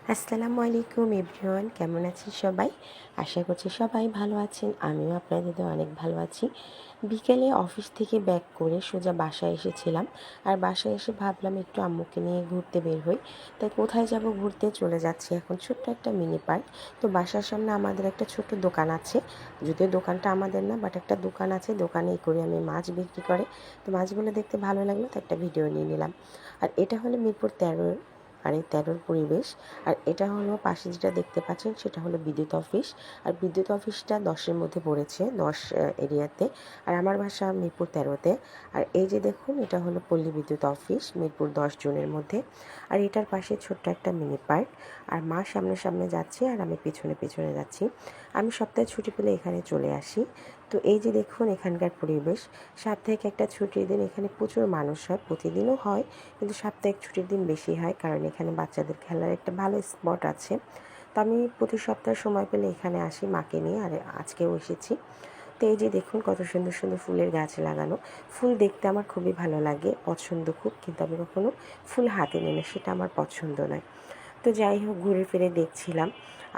আসসালামু আলাইকুম এভরিওয়ান, কেমন আছেন সবাই? আশা করছি সবাই ভালো আছেন। আমিও আপনাদের অনেক ভালো আছি। বিকেলে অফিস থেকে ব্যাক করে সোজা বাসায় এসেছিলাম। আর বাসায় এসে ভাবলাম একটু আম্মুকে নিয়ে ঘুরতে বের হই। তাই কোথায় যাব ঘুরতে, চলে যাচ্ছি এখন ছোট্ট একটা মিনি পার্ক। তো বাসার সামনে আমাদের একটা ছোট্ট দোকান আছে, যদিও দোকানটা আমাদের না, বাট একটা দোকান আছে। দোকানে করে আমি মাছ বিক্রি করে। তো মাছগুলো দেখতে ভালো লাগলো, তো একটা ভিডিও নিয়ে নিলাম। আর এটা হলো মিরপুর 13, আর এই 13-র পরিবেশ। আর এটা হলো পাশে যেটা দেখতে পাচ্ছেন সেটা হলো বিদ্যুৎ অফিস। আর বিদ্যুৎ অফিসটা 10-এর মধ্যে পড়েছে, 10 এরিয়াতে। আর আমার বাসা মিরপুর 13-তে। আর এই যে দেখুন, এটা হলো পল্লী বিদ্যুৎ অফিস, মিরপুর 10 জনের মধ্যে। আর এটার পাশে ছোট্ট একটা মিনি পার্ক। আর মা সামনে সামনে যাচ্ছে আর আমি পেছনে পেছনে যাচ্ছি। আমি সপ্তাহে ছুটি পেলে এখানে চলে আসি। তো এই যে দেখুন এখানকার পরিবেশ। সাপ্তাহিক একটা ছুটির দিন এখানে প্রচুর মানুষ হয়, প্রতিদিনও হয়, কিন্তু সাপ্তাহিক ছুটির দিন বেশি হয়, কারণ এখানে বাচ্চাদের খেলার একটা ভালো স্পট আছে। তো আমি প্রতি সপ্তাহে সময় পেলে এখানে আসি মাকে নিয়ে, আর আজকেও এসেছি। তো এই যে দেখুন কত সুন্দর সুন্দর ফুলের গাছ লাগানো। ফুল দেখতে আমার খুবই ভালো লাগে, পছন্দ খুব, কিন্তু আমি কখনো ফুল হাতে নিই না, সেটা আমার পছন্দ নয়। তো যাই হোক, ঘুরে ফিরে দেখছিলাম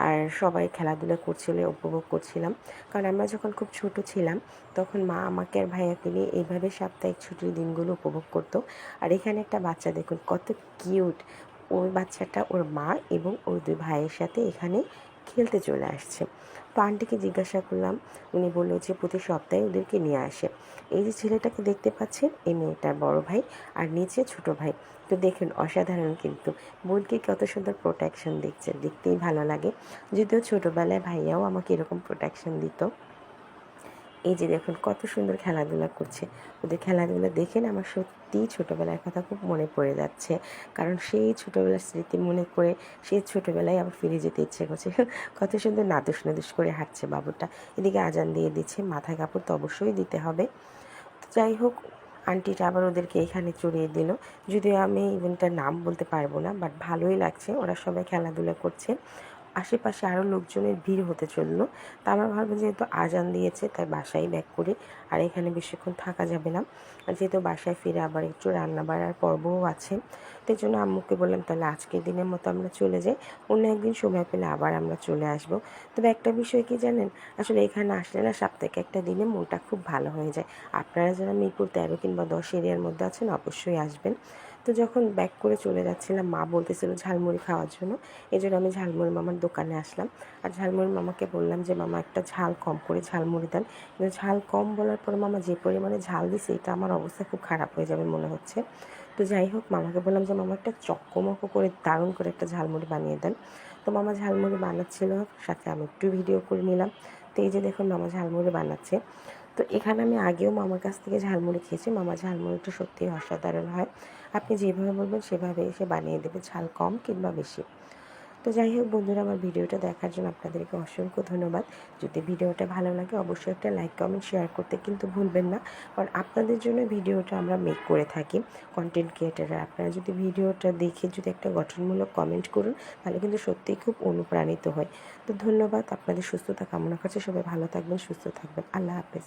আর সবাই খেলাধুলা করছিল, উপভোগ করছিলাম। কারণ আমরা যখন খুব ছোট ছিলাম তখন মা আমাকে আর ভাইয়াকে নিয়ে এইভাবে সাপ্তাহিক ছুটির দিনগুলো উপভোগ করতো। আর এখানে একটা বাচ্চা দেখুন কত কিউট, ওই বাচ্চাটা ওর মা এবং ওর দুই ভাইয়ের সাথে এখানে খেলতে চলে আসছে। তো আন্টিকে জিজ্ঞাসা করলাম, উনি বললো যে প্রতি সপ্তাহে ওদেরকে নিয়ে আসে। এই যে ছেলেটাকে দেখতে পাচ্ছেন, এই মেয়েটার বড় ভাই, আর নিচে ছোট ভাই। তো দেখুন অসাধারণ, কিন্তু বোনকে কত সুন্দর প্রোটেকশন দিচ্ছে, দেখতেই ভালো লাগে। যদিও ছোটোবেলায় ভাইয়াও আমাকে এরকম প্রোটেকশন দিত। এই যে দেখুন কত সুন্দর খেলাধুলা করছে। ওদের খেলাধুলা দেখে না আমার সত্যিই ছোটোবেলার কথা খুব মনে পড়ে যাচ্ছে। কারণ সেই ছোটোবেলার স্মৃতি মনে করে সেই ছোটোবেলায় আবার ফিরে যেতে ইচ্ছে করছে। কত সুন্দর নাদুস নাদুস করে হাঁটছে বাবুটা। এদিকে আজান দিয়ে দিচ্ছে, মাথায় কাপড় তো অবশ্যই দিতে হবে। তো যাই হোক, আন্টিটা আবার ওদেরকে এখানে চড়িয়ে দিল। যদিও আমি ইভেন্টটার নাম বলতে পারবো না, বাট ভালোই লাগছে, ওরা সবাই খেলাধুলা করছে। আশেপাশে আরও লোকজনের ভিড় হতে চললো। তা আমার ভাবলাম যেহেতু আজান দিয়েছে তাই বাসায় ব্যাক করি, আর এখানে বেশিক্ষণ থাকা যাবে না। আর যেহেতু বাসায় ফিরে আবার একটু রান্না বাড়ার পর্বও আছে, তো এই জন্য আম্মুকে বললাম তাহলে আজকের দিনের মতো আমরা চলে যাই, অন্য একদিন সময় পেলে আবার আমরা চলে আসবো। তবে একটা বিষয় কি জানেন, আসলে এখানে আসলে না সাপ্তাহিক একটা দিনে মনটা খুব ভালো হয়ে যায়। আপনারা যারা মিরপুর 13 কিংবা 10 এরিয়ার মধ্যে আছেন অবশ্যই আসবেন। তো যখন ব্যাক করে চলে যাচ্ছিলাম মা বলতেছিল ঝালমুড়ি খাওয়ার জন্য, এই জন্য আমি ঝালমুড়ি মামার দোকানে আসলাম। আর ঝালমুড়ি মামাকে বললাম যে মামা একটা ঝাল কম করে ঝালমুড়ি দেন। কিন্তু ঝাল কম বলার পর মামা যে পরিমাণে ঝাল দিছে, এটা আমার অবস্থা খুব খারাপ হয়ে যাবে মনে হচ্ছে। তো যাই হোক, মামাকে বললাম যে মামা একটা চক্কমকো করে দারুণ করে একটা ঝালমুড়ি বানিয়ে দেন। তো মামা ঝালমুড়ি বানাচ্ছিল, সাথে আমি একটু ভিডিও করে নিলাম। তো এই যে দেখুন মামা ঝালমুড়ি বানাচ্ছে। তো এখানে আমি আগেও মামার কাছ থেকে ঝালমুড়ি খেয়েছি, মামা ঝালমুড়িটা সত্যিই অসাধারণ হয়। আপনি যেভাবে বলবেন সেভাবে এসে বানিয়ে দেবে, ঝাল কম কিংবা বেশি। তো যাই হোক বন্ধুরা, আমার ভিডিওটা দেখার জন্য আপনাদেরকে অসংখ্য ধন্যবাদ। যদি ভিডিওটা ভালো লাগে অবশ্যই একটা লাইক কমেন্ট শেয়ার করতে কিন্তু ভুলবেন না, কারণ আপনাদের জন্য ভিডিওটা আমরা মেক করে থাকি, কন্টেন্ট ক্রিয়েটাররা। আপনারা যদি ভিডিওটা দেখে যদি একটা গঠনমূলক কমেন্ট করুন, তাহলে কিন্তু সত্যিই খুব অনুপ্রাণিত হয়। তো ধন্যবাদ, আপনাদের সুস্থতা কামনা করছি। সবাই ভালো থাকবেন, সুস্থ থাকবেন। আল্লাহ হাফেজ।